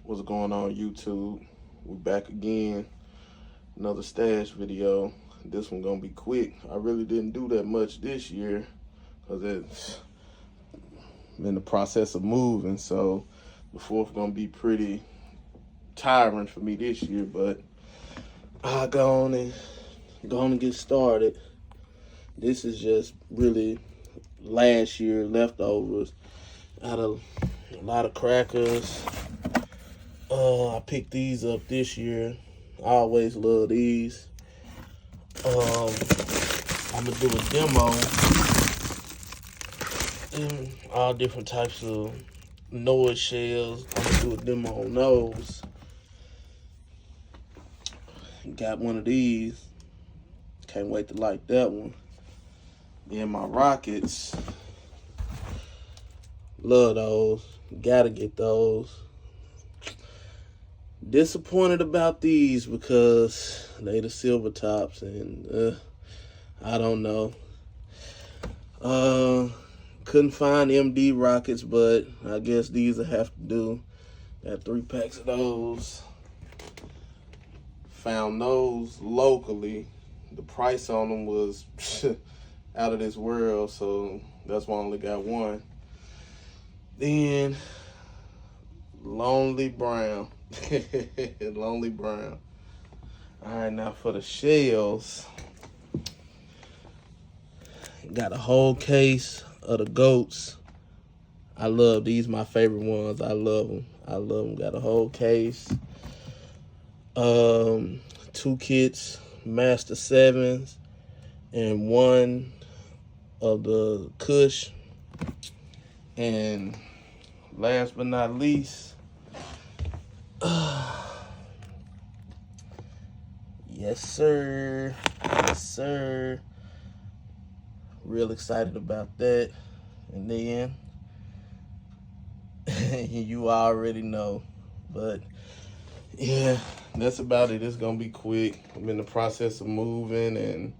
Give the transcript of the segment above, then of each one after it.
What's going on, YouTube? We back again. Another stash video. This one gonna be quick. I really didn't do that much this year because it's in the process of moving. So the fourth gonna be pretty tiring for me this year. But I go on and get started. This is just really last year leftovers. I had a lot of crackers. I picked these up this year. I always love these. I'm gonna do a demo in all different types of noise shells. I'm gonna do a demo on those. Got one of these. Can't wait to like that one. Then my rockets. Love those. Gotta get those. Disappointed about these because they the silver tops and I don't know. Couldn't find MD rockets, but I guess these will have to do. Got 3 packs of those. Found those locally. The price on them was out of this world, so that's why I only got one. Then Lonely Brown. Lonely Brown. Alright, now for the shells. Got a whole case of the goats. I love these, my favorite ones. I love them. I love them. Got a whole case. 2 kits, Master 7s, and 1 of the Kush. And last but not least, yes sir, yes sir. Real excited about that. And then you already know, but yeah, that's about it. It's gonna be quick. I'm in the process of moving, and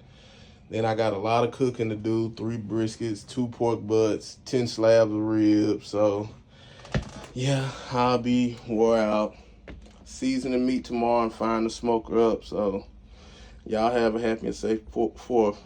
then I got a lot of cooking to do. 3 briskets, 2 pork butts, 10 slabs of ribs. So yeah, I'll be wore out. Season the meat tomorrow and find the smoker up. So y'all have a happy and safe 4th.